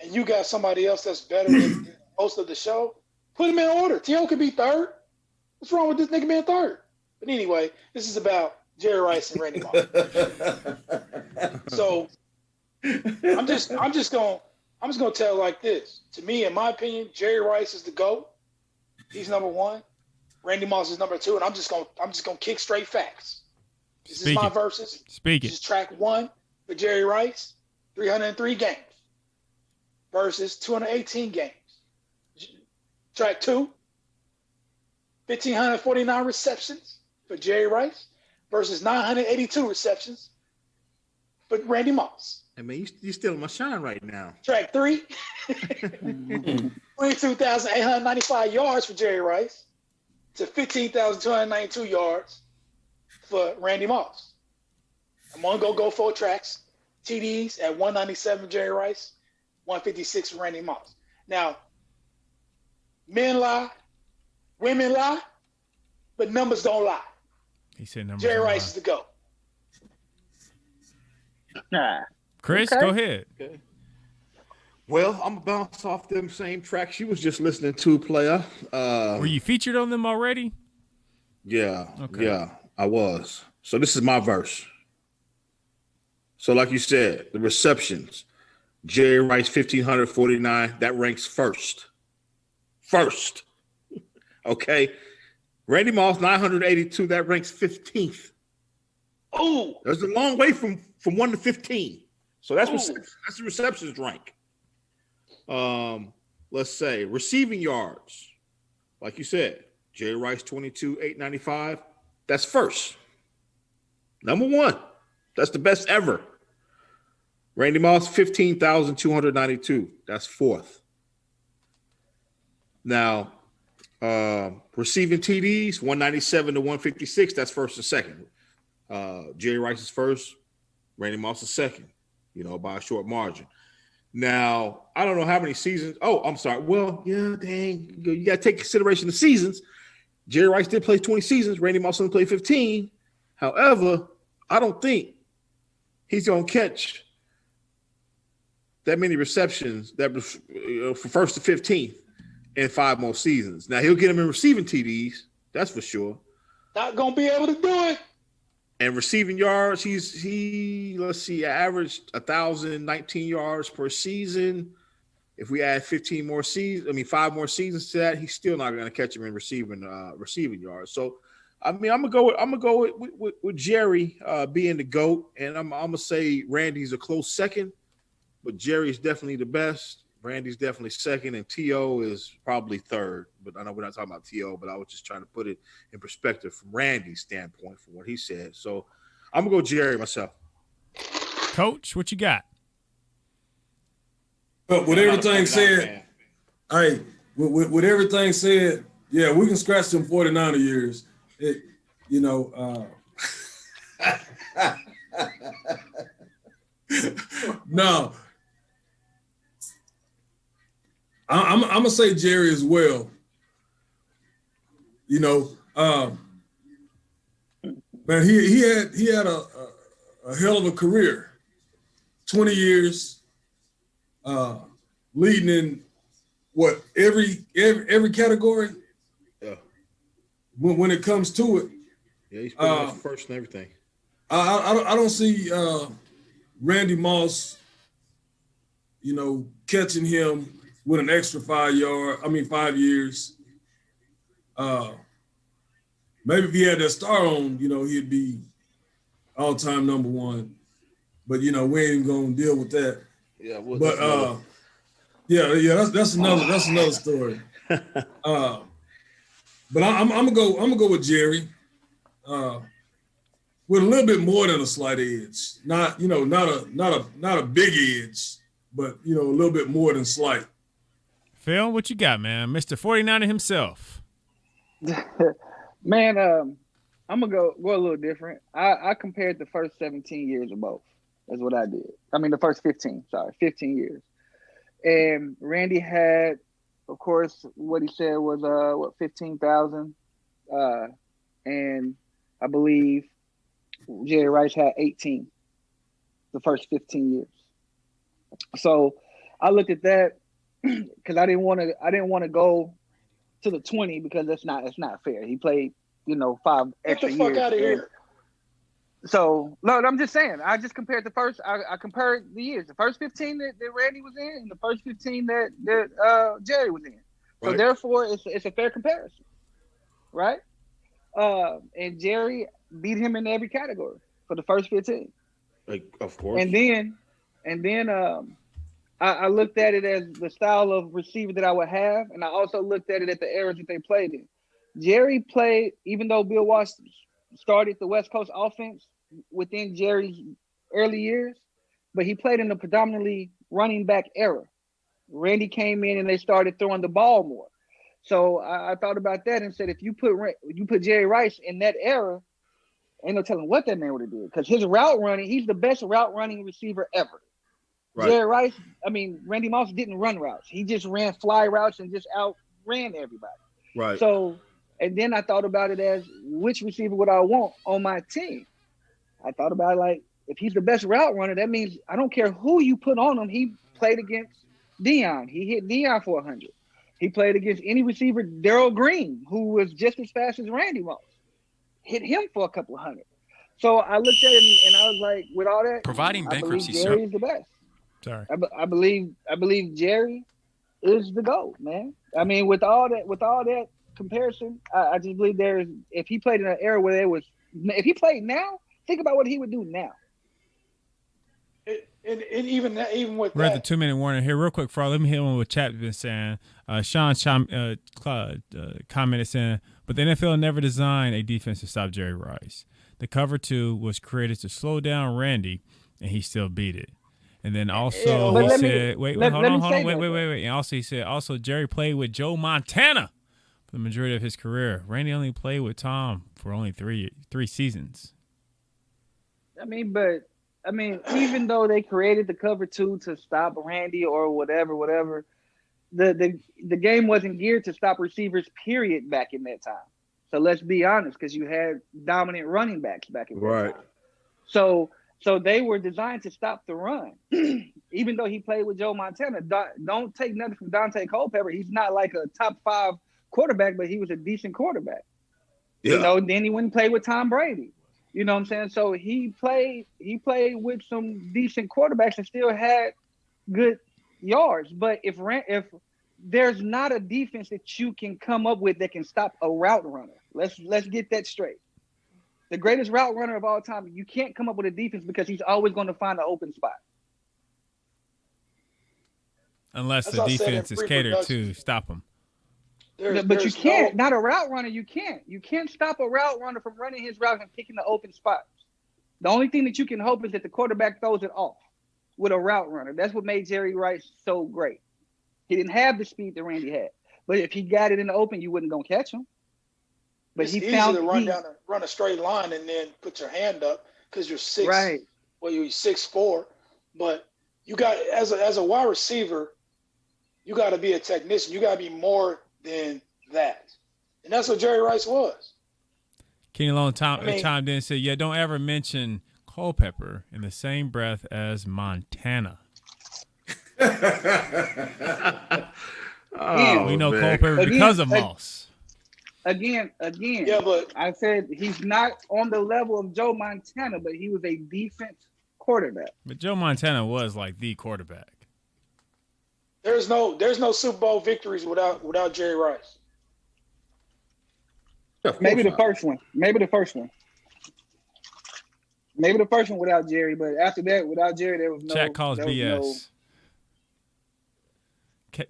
and you got somebody else that's better than most of the show, put him in order. T.O. could be 3rd. What's wrong with this nigga being 3rd? But anyway, this is about Jerry Rice and Randy Moss. So I'm just gonna tell it like this. To me, in my opinion, Jerry Rice is the GOAT. He's number 1. Randy Moss is number 2, and I'm just gonna kick straight facts. This is my verses. Speak it. This is track 1 for Jerry Rice, 303 games versus 218 games. Track 2, 1,549 receptions for Jerry Rice versus 982 receptions for Randy Moss. I mean, you're stealing my shine right now. Track 3, 22,895 yards for Jerry Rice to 15,292 yards for Randy Moss. I'm going to go 4 tracks. TDs at 197 Jerry Rice, 156 for Randy Moss. Now, men lie, women lie, but numbers don't lie. He said numbers. Jerry Rice is the GOAT. Chris, go ahead. Okay. Well, I'm going to bounce off them same tracks you was just listening to, player. Were you featured on them already? Yeah. Okay. Yeah, I was. So this is my verse. So like you said, the receptions, Jerry Rice, 1,549, that ranks first. First. Okay. Randy Moss, 982, that ranks 15th. Oh, there's a long way from 1 to 15. So that's the receptions rank. Let's say receiving yards, like you said, Jerry Rice 22,895. That's first. Number 1. That's the best ever. Randy Moss 15,292. That's 4th. Now, receiving TDs 197 to 156. That's first and second. Jerry Rice is first. Randy Moss is second. By a short margin. Now, I don't know how many seasons. Oh, I'm sorry. Well, yeah, dang. You got to take consideration the seasons. Jerry Rice did play 20 seasons. Randy Moss only played 15. However, I don't think he's going to catch that many receptions that from 1st to 15th in 5 more seasons. Now, he'll get them in receiving TDs. That's for sure. Not going to be able to do it. And receiving yards, let's see, averaged 1,019 yards per season. If we add 5 more seasons to that, he's still not going to catch him in receiving yards. So, I mean, I'm gonna go with Jerry being the GOAT, and I'm gonna say Randy's a close second, but Jerry's definitely the best. Randy's definitely second, and T.O. is probably 3rd. But I know we're not talking about T.O., but I was just trying to put it in perspective from Randy's standpoint from what he said. So I'm going to go Jerry myself. Coach, what you got? But with everything said, with everything said, yeah, we can scratch them 49 years. No. I'm gonna say Jerry as well. You know, man, he had a hell of a career, 20 years, leading in what every category. Yeah. When it comes to it. Yeah, he's pretty much first and everything. I don't see Randy Moss, you know, catching him with an extra 5 years. Maybe if he had that star on, you know, he'd be all-time number one. But you know, we ain't gonna deal with that. Yeah, well, but that's another story. But I'm gonna go with Jerry, with a little bit more than a slight edge. Not a big edge, but you know, a little bit more than slight. Phil, what you got, man? Mr. 49er himself. Man, I'm gonna go a little different. I compared the first 17 years of both. That's what I did. I mean, the first 15 years. And Randy had, of course, what he said was 15,000, and I believe Jerry Rice had 18 the first 15 years. So I looked at that because I didn't want to go to the 20 because that's not fair. He played, 5 extra years. Get the fuck out of here. So no, I'm just saying. I just compared the first. I compared the years. The first 15 that Randy was in, and the first 15 that Jerry was in. So therefore, it's a fair comparison, right? And Jerry beat him in every category for the first 15. Like, of course. And then I looked at it as the style of receiver that I would have, and I also looked at it at the eras that they played in. Jerry played, even though Bill Walsh started the West Coast offense within Jerry's early years, but he played in a predominantly running back era. Randy came in and they started throwing the ball more. So I thought about that and said, if you put Jerry Rice in that era, ain't no telling what that man would have did. Because his route running, he's the best route running receiver ever. Right. Jerry Rice, Randy Moss didn't run routes. He just ran fly routes and just outran everybody. Right. So, and then I thought about it as, which receiver would I want on my team? I thought about it like, if he's the best route runner, that means I don't care who you put on him. He played against Deion. He hit Deion for 100. He played against any receiver, Darryl Green, who was just as fast as Randy Moss. Hit him for a couple of hundred. So I looked at it and I was like, with all that, providing bankruptcy, Jerry is the best. Sorry. I believe Jerry is the GOAT, man. I mean, with all that comparison, I just believe if he played in an era where if he played now, think about what he would do now. And even with we're at the 2-minute warning here. Real quick, Frogg, let me hit one with chat been saying. Sean commented saying, but the NFL never designed a defense to stop Jerry Rice. The cover 2 was created to slow down Randy, and he still beat it. And then also he said, wait. And also he said, Jerry played with Joe Montana for the majority of his career. Randy only played with Tom for only three seasons. Even though they created the cover 2 to stop Randy or whatever, the game wasn't geared to stop receivers, period, back in that time. So let's be honest, because you had dominant running backs back in that time. So they were designed to stop the run. Even though he played with Joe Montana, don't take nothing from Dante Culpepper. He's not like a top 5 quarterback, but he was a decent quarterback. Yeah. Then he went and played with Tom Brady. You know what I'm saying? So he played with some decent quarterbacks and still had good yards. But if there's not a defense that you can come up with that can stop a route runner, let's get that straight. The greatest route runner of all time, you can't come up with a defense because he's always going to find an open spot. Unless the defense is catered to stop him. But you can't. Not a route runner, you can't. You can't stop a route runner from running his route and picking the open spots. The only thing that you can hope is that the quarterback throws it off with a route runner. That's what made Jerry Rice so great. He didn't have the speed that Randy had. But if he got it in the open, you wasn't going to catch him. But it's easy to run a straight line and then put your hand up because you're 6. Right. Well, you're 6'4", but you got as a wide receiver, you got to be a technician. You got to be more than that. And that's what Jerry Rice was. Kenny Long chimed in and said, yeah, don't ever mention Culpepper in the same breath as Montana. We know Culpepper because of Moss. Again. Yeah, but I said he's not on the level of Joe Montana, but he was a decent quarterback. But Joe Montana was like the quarterback. There's no Super Bowl victories without Jerry Rice. Maybe the first one. Maybe the first one without Jerry, but after that, without Jerry, there was no. Chat calls BS.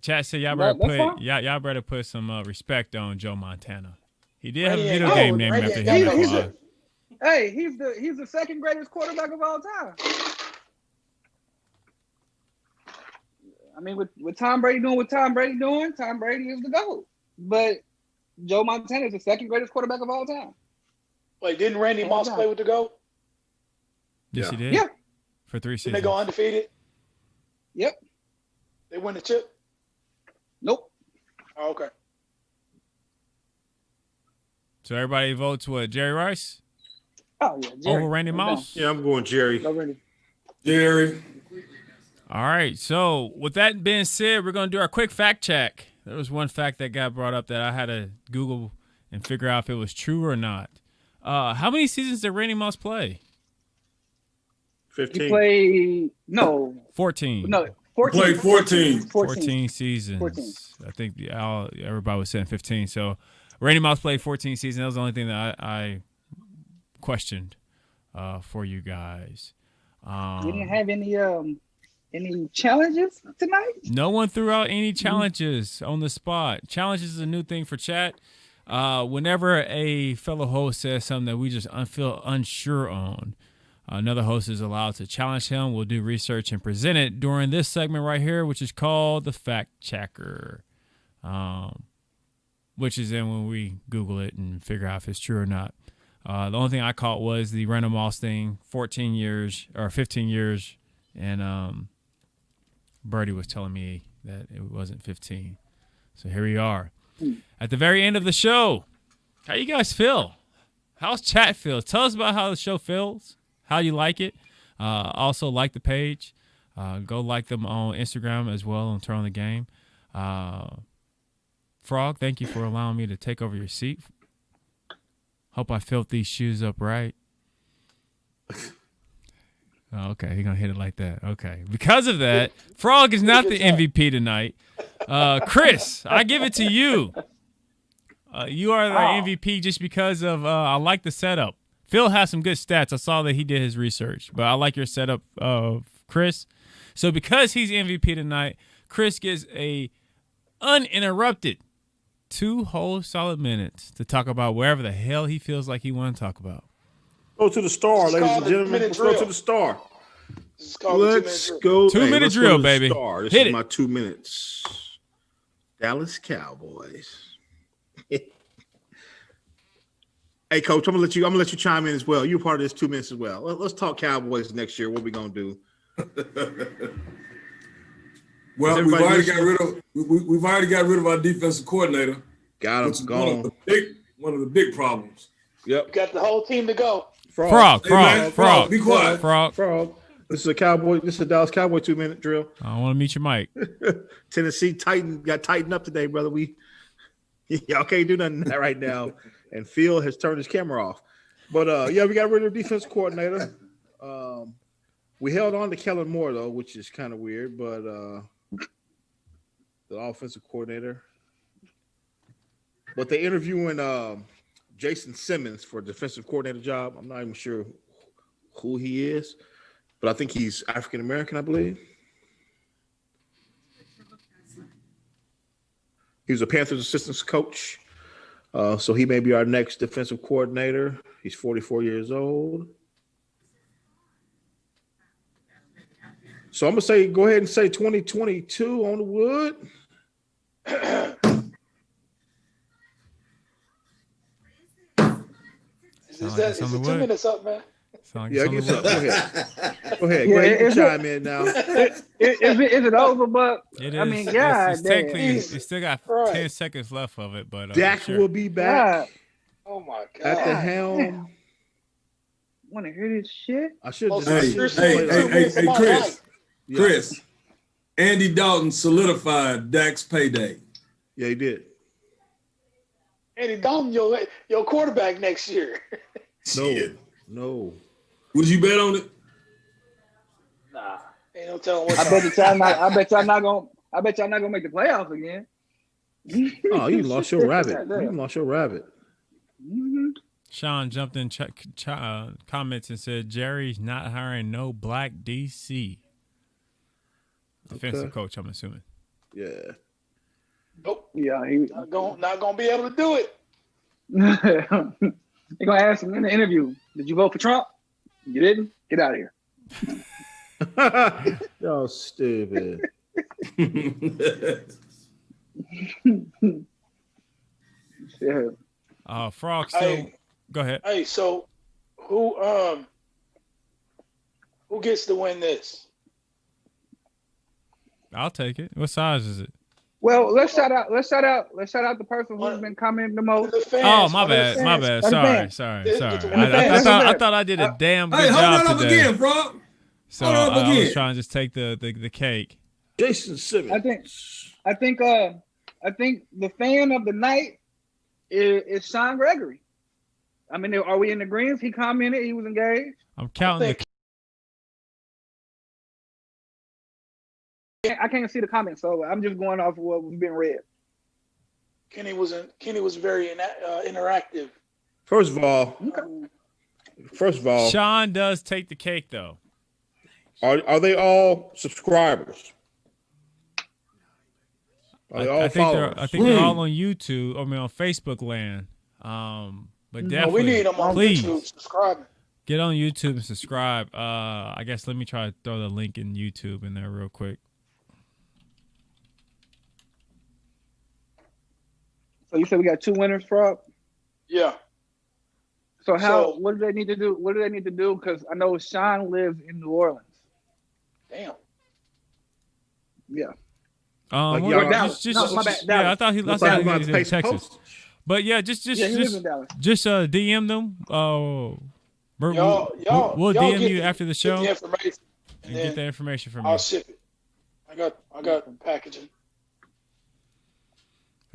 Chat said y'all better put some respect on Joe Montana. He did have a video game named after him. Hey, he's the second greatest quarterback of all time. I mean, with Tom Brady doing what Tom Brady doing, Tom Brady is the GOAT. But Joe Montana is the second greatest quarterback of all time. Wait, didn't Randy Moss play with the GOAT? Yes, he did. Yeah. For 3 seasons. Did they go undefeated? Yep. They win the chip? Nope. Oh, okay. So everybody votes what? Jerry Rice? Oh, yeah. Jerry. Over Randy Moss? Yeah, I'm going Jerry. Jerry. All right. So with that being said, we're going to do our quick fact check. There was one fact that got brought up that I had to Google and figure out if it was true or not. How many seasons did Randy Moss play? 15. He played 14. No, 14. Played 14. 14 seasons. 14. I think everybody was saying 15. So Randy Moss played 14 seasons. That was the only thing that I questioned for you guys. We didn't have any challenges tonight? No one threw out any challenges on the spot. Challenges is a new thing for chat. Whenever a fellow host says something that we just feel unsure on, another host is allowed to challenge him. We'll do research and present it during this segment right here, which is called the Fact Checker, which is then when we Google it and figure out if it's true or not. The only thing I caught was the Randy Moss thing, 14 years or 15 years, and Birdie was telling me that it wasn't 15. So here we are. At the very end of the show, how you guys feel? How's chat feel? Tell us about how the show feels, how you like it. Also like the page. Go like them on Instagram as well on Turn on the Game. Frogg, thank you for allowing me to take over your seat. Hope I filled these shoes up right. Oh, okay, he's going to hit it like that. Okay. Because of that, Frogg is not the MVP tonight. Chris, I give it to you. You are the MVP just because of I like the setup. Phil has some good stats. I saw that he did his research, but I like your setup of Chris. So because he's MVP tonight, Chris gets a uninterrupted 2 whole solid minutes to talk about wherever the hell he feels like he want to talk about. Go to the star, ladies and gentlemen. Let's go to the star. Let's go. 2-minute drill, baby. This Hit is it. my 2 minutes. Dallas Cowboys. Hey, Coach, I'm gonna let you chime in as well. You're part of this 2 minutes as well. Let's talk Cowboys next year. What we gonna do? Well, we've already got rid of our defensive coordinator. Got him gone. One of the big problems. Yep. Got the whole team to go. Frogg. Be quiet. Frogg. This is a Dallas Cowboy 2-minute drill. I want to meet your mic. Tennessee got tightened up today, brother. Y'all can't do nothing right now. And Phil has turned his camera off. But we got rid of the defense coordinator. We held on to Kellen Moore though, which is kind of weird. But the offensive coordinator. But they're interviewing Jason Simmons for a defensive coordinator job. I'm not even sure who he is, but I think he's African American, I believe. He was a Panthers assistant coach, so he may be our next defensive coordinator. He's 44 years old. So I'm gonna go ahead and say 2022 on the wood. Is 2 minutes up, man? Yeah, Sound like go ahead. Go ahead. You can chime in now. Is it over, but it is. I mean, yeah, it's technically, it still got 10 seconds left of it, but Dak will be back. Oh my God. At the helm. Want to hear this shit? I should just. Hey, Chris. Andy Dalton solidified Dak's payday. Yeah, he did. Andy Dalton, your quarterback next year. No. Would you bet on it? Nah, ain't no telling what. I bet y'all not gonna make the playoffs again. Oh, you lost your rabbit. Mm-hmm. Sean jumped in comments and said Jerry's not hiring no black DC defensive coach. I'm assuming. Yeah. Nope. Yeah, he not gonna be able to do it. They're gonna ask him in the interview. Did you vote for Trump? You didn't? Get out of here. Y'all stupid. Yeah. Frogg still. Go ahead. Hey, so who gets to win this? I'll take it. What size is it? Well, let's shout out the person who's been commenting the most. Oh, my bad. Sorry. I thought I did a damn good job hold on today. Again, bro. So I was trying to just take the cake. Jason Simmons. I think the fan of the night is Sean Gregory. I mean, are we in agreement? He commented. He was engaged. I'm counting I can't see the comments, so I'm just going off of what was being read. Kenny was very interactive. First of all, Sean does take the cake though. Are they all subscribers? Are they all followers? I think they're all on YouTube. I mean, on Facebook land. But definitely, we need them on YouTube. Subscribing. Get on YouTube and subscribe. I guess let me try to throw the link in YouTube in there real quick. So you said we got 2 winners, Frogg? Yeah. So what do they need to do? What do they need to do? Because I know Sean lives in New Orleans. Damn. Yeah. Dallas. I thought he was in Texas. But yeah, just DM them. We'll DM you after the show. Get the information. And get the information from you. I'll ship it. I got packaging.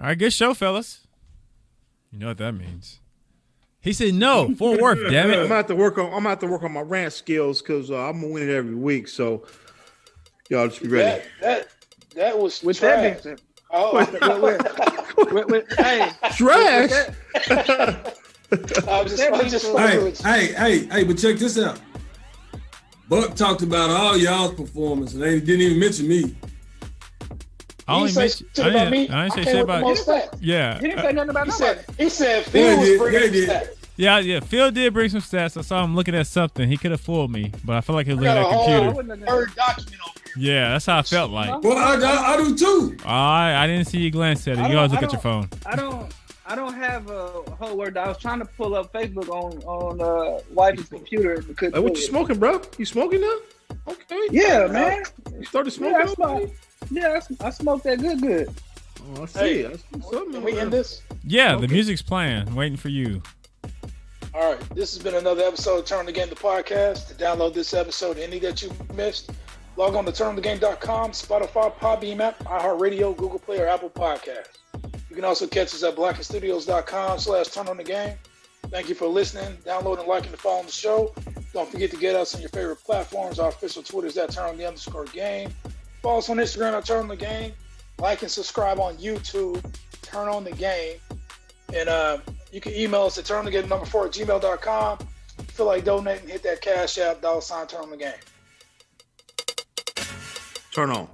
All right, good show, fellas. You know what that means. He said no. Fort Worth, damn it. I'm gonna have to work on my rant skills because I'm gonna win it every week. So y'all just be ready. That was with trash. That hey, trash. Hey, but check this out. Buck talked about all y'all's performance and they didn't even mention me. I didn't say shit about yeah. He didn't say nothing about nobody. He said Phil was bringing stats. Yeah. Phil did bring some stats. I saw him looking at something. He could have fooled me, but I feel like he was looking at a computer. Word document over here. Yeah, that's how I felt like. Well, I do too. I didn't see you glance at it. You always look at your phone. I don't have a whole word. I was trying to pull up Facebook on wife's computer. Hey, what you smoking, bro? You smoking now? Okay. Yeah, man. You started smoking? Yeah, I smoked that good. Oh, I see. Can we end this? Yeah, the music's playing. I'm waiting for you. All right. This has been another episode of Turn the Game, the podcast. To download this episode, any that you missed, log on to turnthegame.com, Spotify, Podbean app, iHeartRadio, Google Play, or Apple Podcasts. You can also catch us at blackandstudios.com/turnonthegame. Thank you for listening, downloading, liking, and following the show. Don't forget to get us on your favorite platforms. Our official Twitter is @TurnOnThe_game. Follow us on Instagram at Turn on the Game. Like and subscribe on YouTube, Turn on the Game. And you can email us at turnonthegame4@gmail.com. If you feel like donating, hit that Cash App, $, Turn on the Game. Turn on.